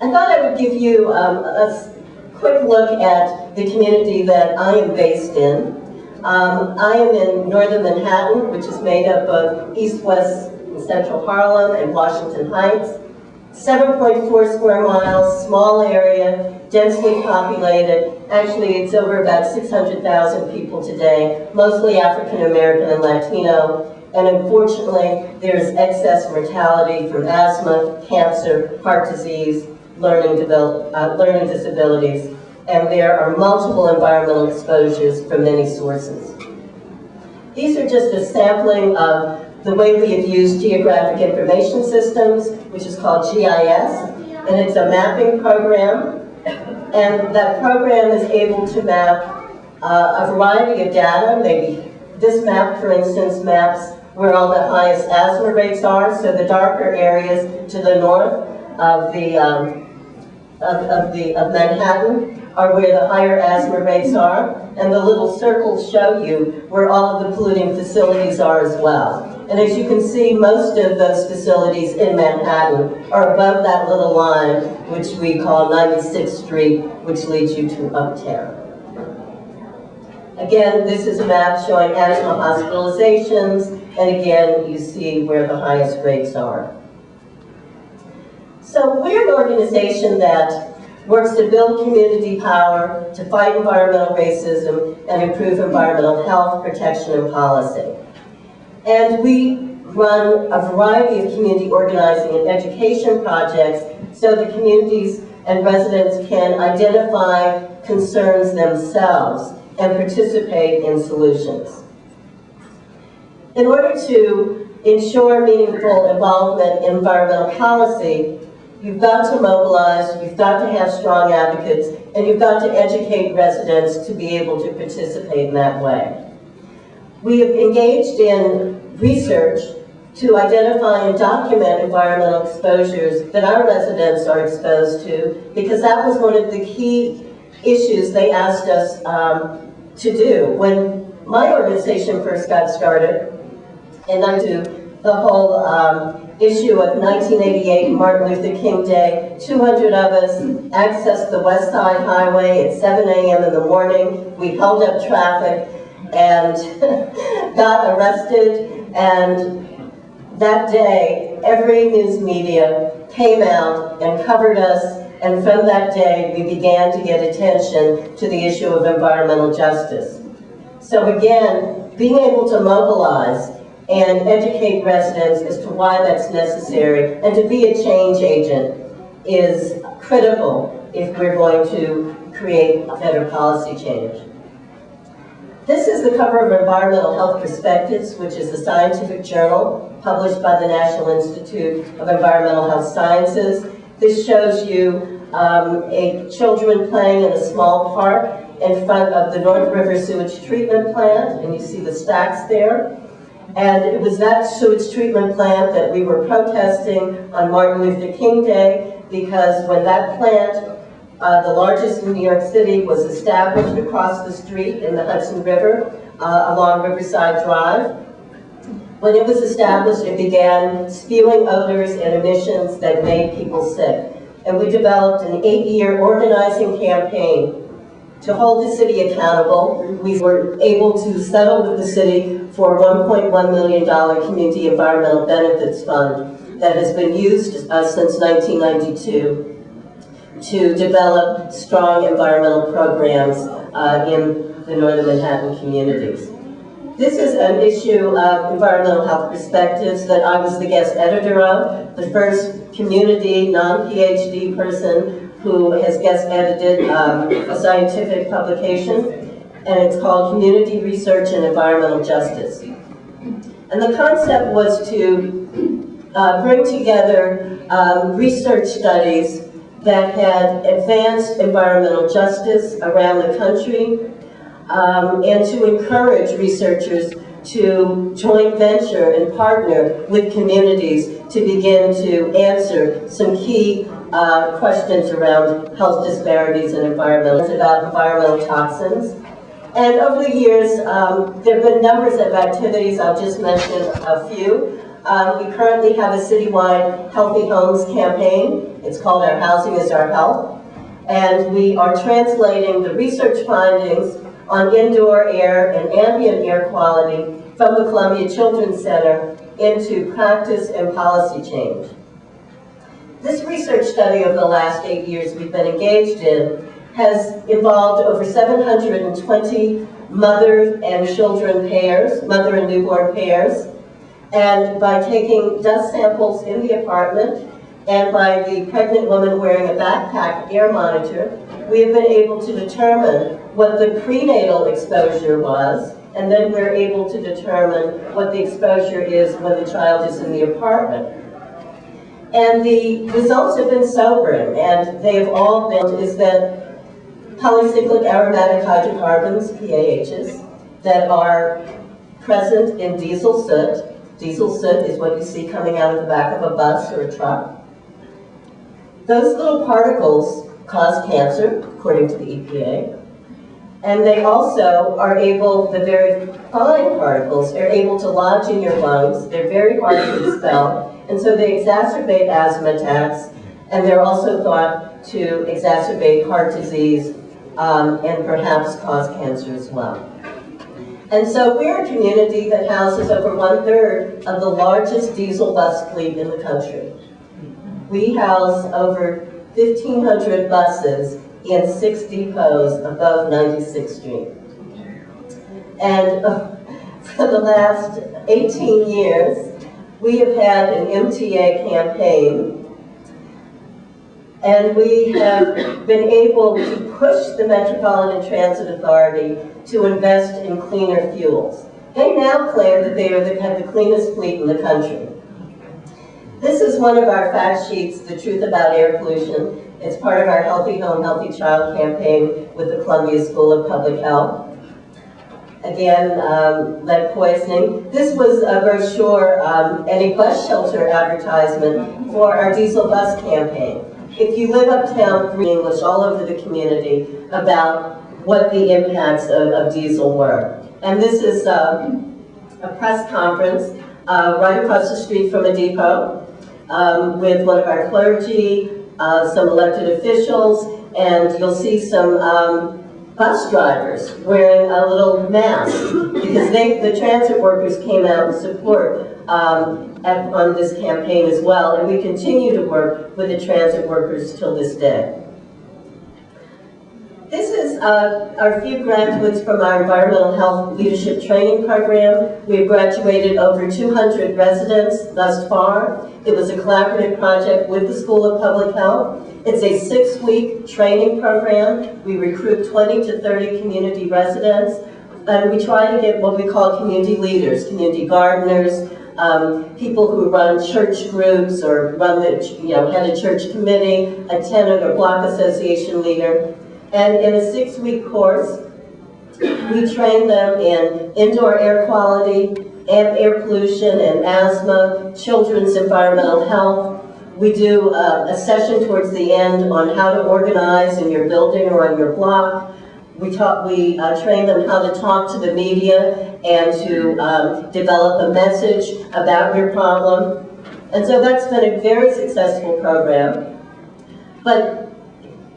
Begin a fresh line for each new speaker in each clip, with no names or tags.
I thought I would give you a quick look at the community that I am based in. I am in northern Manhattan, which is made up of East, West, and Central Harlem and Washington Heights. 7.4 square miles, small area, densely populated. Actually, it's over about 600,000 people today, mostly African American and Latino. And unfortunately, there's excess mortality from asthma, cancer, heart disease, learning disabilities, and there are multiple environmental exposures from many sources. These are just a sampling of the way we have used geographic information systems, which is called GIS, and it's a mapping program. And that program is able to map a variety of data. Maybe this map, for instance, maps where all the highest asthma rates are. So the darker areas to the north of Manhattan are where the higher asthma rates are, and the little circles show you where all of the polluting facilities are as well. And as you can see, most of those facilities in Manhattan are above that little line, which we call 96th Street, which leads you to Uptown. Again, this is a map showing asthma hospitalizations, and again, you see where the highest rates are. So we're an organization that works to build community power, to fight environmental racism, and improve environmental health, protection, and policy. And we run a variety of community organizing and education projects so the communities and residents can identify concerns themselves and participate in solutions. In order to ensure meaningful involvement in environmental policy, you've got to mobilize, you've got to have strong advocates, and you've got to educate residents to be able to participate in that way. We have engaged in research to identify and document environmental exposures that our residents are exposed to, because that was one of the key issues they asked us to do. When my organization first got started, and I do the whole issue of 1988, Martin Luther King Day, 200 of us accessed the West Side Highway at 7 a.m. in the morning. We held up traffic and got arrested, and that day, every news media came out and covered us, and from that day, we began to get attention to the issue of environmental justice. So again, being able to mobilize and educate residents as to why that's necessary, and to be a change agent is critical if we're going to create better policy change. This is the cover of Environmental Health Perspectives, which is a scientific journal published by the National Institute of Environmental Health Sciences. This shows you children playing in a small park in front of the North River Sewage Treatment Plant, and you see the stacks there. And it was that sewage treatment plant that we were protesting on Martin Luther King Day, because when that plant, the largest in New York City, was established across the street in the Hudson River along Riverside Drive. When it was established, it began spewing odors and emissions that made people sick. And we developed an 8-year organizing campaign to hold the city accountable. We were able to settle with the city for a $1.1 million Community Environmental Benefits Fund that has been used since 1992 to develop strong environmental programs in the northern Manhattan communities. This is an issue of Environmental Health Perspectives that I was the guest editor of, the first community non-PhD person who has guest edited a scientific publication, and it's called Community Research and Environmental Justice. And the concept was to bring together research studies that had advanced environmental justice around the country, and to encourage researchers to joint venture and partner with communities to begin to answer some key questions around health disparities and about environmental toxins. And over the years, there have been numbers of activities. I'll just mention a few. We currently have a citywide Healthy Homes campaign. It's called Our Housing is Our Health. And we are translating the research findings on indoor air and ambient air quality from the Columbia Children's Center into practice and policy change. This research study over the last 8 years we've been engaged in has involved over 720 mother and children pairs, mother and newborn pairs, and by taking dust samples in the apartment and by the pregnant woman wearing a backpack air monitor, we have been able to determine what the prenatal exposure was, and then we're able to determine what the exposure is when the child is in the apartment. And the results have been sobering, and they have all been is that polycyclic aromatic hydrocarbons, PAHs, that are present in diesel soot. Diesel soot is what you see coming out of the back of a bus or a truck. Those little particles cause cancer, according to the EPA. And they also are able, the very fine particles, are able to lodge in your lungs. They're very hard to expel. And so they exacerbate asthma attacks. And they're also thought to exacerbate heart disease and perhaps cause cancer as well. And so we're a community that houses over 1/3 of the largest diesel bus fleet in the country. We house over 1,500 buses in 6 depots above 96th Street. And for the last 18 years, we have had an MTA campaign, and we have been able to push the Metropolitan Transit Authority to invest in cleaner fuels. They now claim that they have the cleanest fleet in the country. This is one of our fact sheets, The Truth About Air Pollution. It's part of our Healthy Home, Healthy Child campaign with the Columbia School of Public Health. Again, lead poisoning. This was a brochure and a bus shelter advertisement for our diesel bus campaign. If you live uptown, read English all over the community about what the impacts of diesel were. And this is a press conference right across the street from a depot with one of our clergy, some elected officials, and you'll see some bus drivers wearing a little mask because the transit workers came out in support on this campaign as well, and we continue to work with the transit workers till this day. This is our few graduates from our Environmental Health Leadership Training Program. We have graduated over 200 residents thus far. It was a collaborative project with the School of Public Health. It's a 6-week training program. We recruit 20 to 30 community residents, and we try to get what we call community leaders, community gardeners, people who run church groups or run head a church committee, a tenant or block association leader. And in a 6-week course, we train them in indoor air quality, and air pollution and asthma, children's environmental health. We do a session towards the end on how to organize in your building or on your block. We train them how to talk to the media and to develop a message about your problem. And so that's been a very successful program. But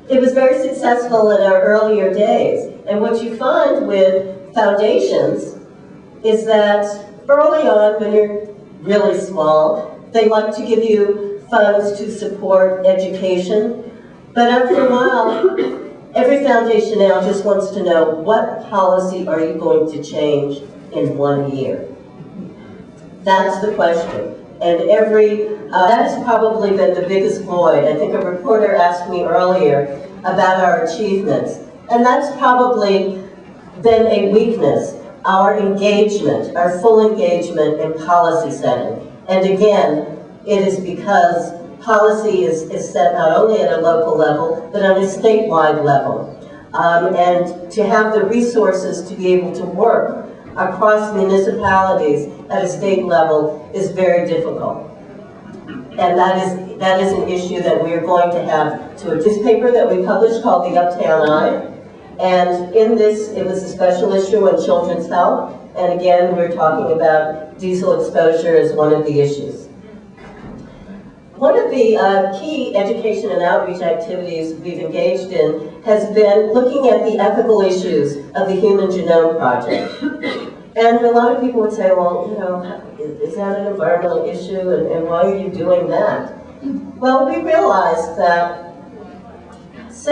it was very successful in our earlier days. And what you find with foundations is that early on, when you're really small, they like to give you funds to support education. But after a while, every foundation now just wants to know, what policy are you going to change in 1 year? That's the question. And that's probably been the biggest void. I think a reporter asked me earlier about our achievements. And that's probably been a weakness, our engagement, our full engagement in policy setting. And again, it is because policy is set not only at a local level, but on a statewide level. And to have the resources to be able to work across municipalities at a state level is very difficult. And that is an issue that we are going to have to a newspaper that we published called the Uptown Eye. And in this, it was a special issue on children's health. And again, we're talking about diesel exposure as one of the issues. One of the key education and outreach activities we've engaged in has been looking at the ethical issues of the Human Genome Project. And a lot of people would say, well, you know, is that an environmental issue, and why are you doing that? Well, we realized that this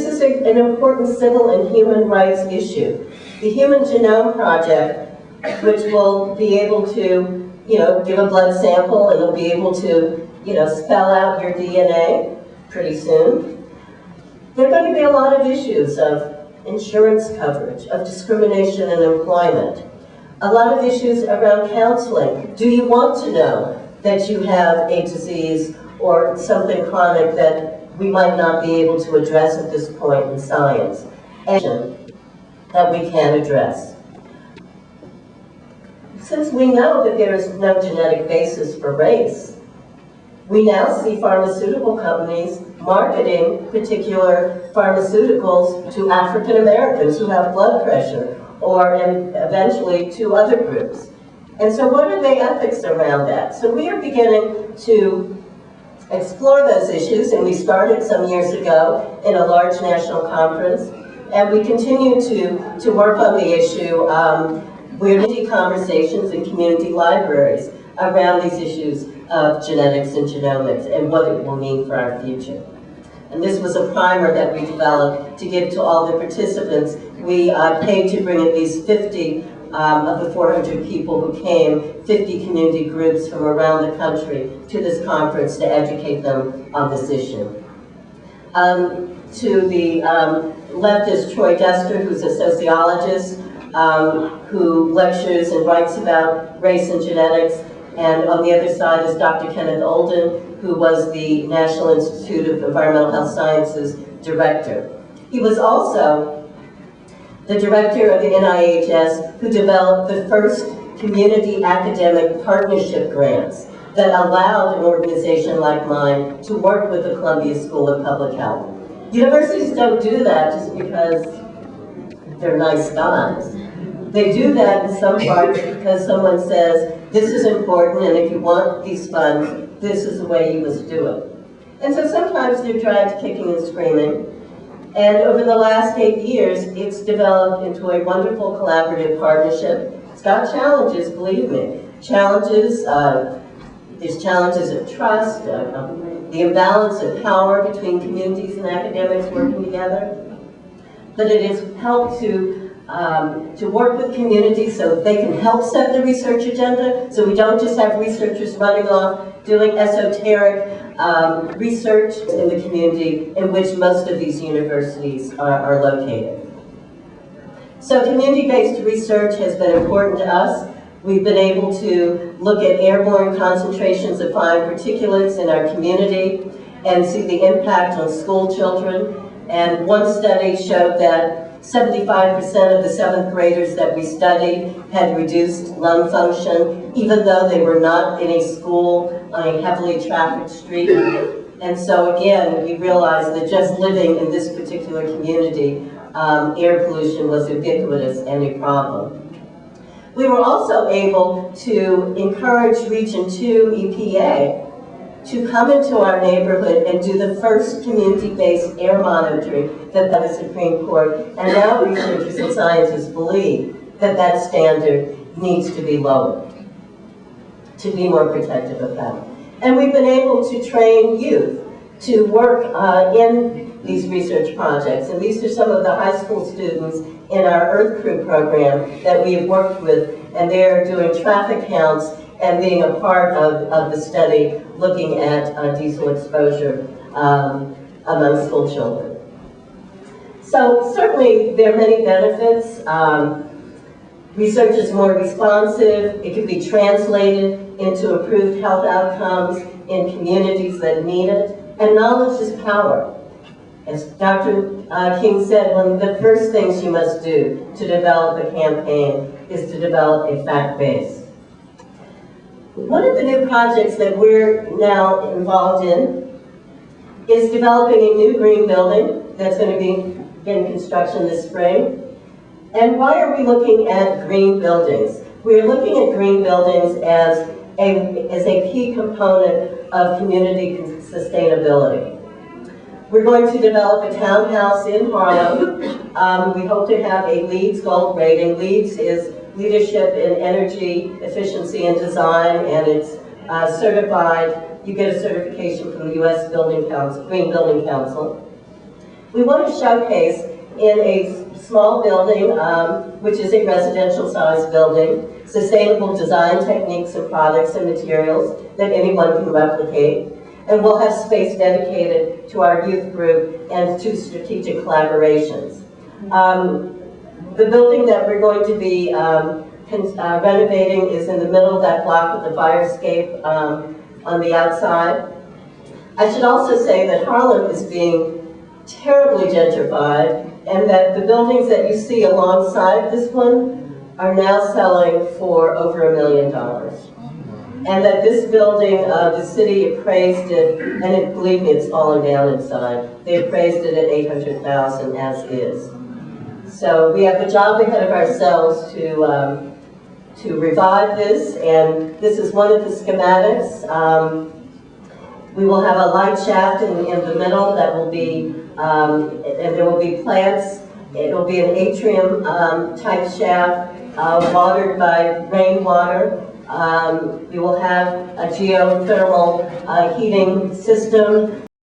is an important civil and human rights issue. The Human Genome Project, which will be able to, you know, give a blood sample, and it'll be able to, you know, spell out your DNA pretty soon. There are going to be a lot of issues of insurance coverage, of discrimination in employment, a lot of issues around counseling. Do you want to know that you have a disease or something chronic that we might not be able to address at this point in science? And that we can address. Since we know that there is no genetic basis for race, we now see pharmaceutical companies marketing particular pharmaceuticals to African Americans who have blood pressure, or eventually to other groups. And so what are the ethics around that? So we are beginning to explore those issues, and we started some years ago in a large national conference, and we continue to work on the issue. We're leading conversations in community libraries around these issues of genetics and genomics and what it will mean for our future. And this was a primer that we developed to give to all the participants. We paid to bring at least 50 of the 400 people who came, 50 community groups from around the country to this conference to educate them on this issue. To the left is Troy Dester, who's a sociologist who lectures and writes about race and genetics. And on the other side is Dr. Kenneth Olden, who was the National Institute of Environmental Health Sciences director. He was also the director of the NIHS, who developed the first community academic partnership grants that allowed an organization like mine to work with the Columbia School of Public Health. Universities don't do that just because they're nice guys. They do that in some parts because someone says, this is important, and if you want these funds, this is the way you must do it. And so sometimes they're dragged kicking and screaming. And over the last 8 years, it's developed into a wonderful collaborative partnership. It's got challenges, believe me. Challenges, there's challenges of trust, the imbalance of power between communities and academics working together. But it has helped to work with communities so they can help set the research agenda, so we don't just have researchers running off doing esoteric research in the community in which most of these universities are located. So community-based research has been important to us. We've been able to look at airborne concentrations of fine particulates in our community and see the impact on school children. And one study showed that 75% of the 7th graders that we studied had reduced lung function, even though they were not in a school on a heavily trafficked street. And so again, we realized that just living in this particular community, air pollution was ubiquitous and a problem. We were also able to encourage Region 2 EPA to come into our neighborhood and do the first community-based air monitoring that the Supreme Court and now researchers and scientists believe that that standard needs to be lowered to be more protective of health. And we've been able to train youth to work in these research projects. And these are some of the high school students in our Earth Crew program that we have worked with, and they're doing traffic counts and being a part of the study looking at diesel exposure among school children. So certainly there are many benefits. Research is more responsive. It can be translated into improved health outcomes in communities that need it. And knowledge is power. As Dr. King said, one of the first things you must do to develop a campaign is to develop a fact base. One of the new projects that we're now involved in is developing a new green building that's going to be in construction this spring. And why are we looking at green buildings? We are looking at green buildings as a key component of community sustainability. We're going to develop a townhouse in Harlem. We hope to have a LEEDs Gold rating. LEEDs is Leadership in Energy Efficiency and Design, and it's certified. You get a certification from the U.S. Green Building Council. We want to showcase in a small building, which is a residential size building, sustainable design techniques and products and materials that anyone can replicate. And we'll have space dedicated to our youth group and to strategic collaborations. The building that we're going to be renovating is in the middle of that block with the fire escape on the outside. I should also say that Harlem is being terribly gentrified, and that the buildings that you see alongside this one are now selling for over $1 million. And that this building, the city appraised it, and believe me, it's fallen down inside. They appraised it at $800,000 as is. So we have a job ahead of ourselves to revive this, and this is one of the schematics. We will have a light shaft in the middle that will be, and there will be plants. It will be an atrium type shaft, watered by rainwater. We will have a geothermal heating system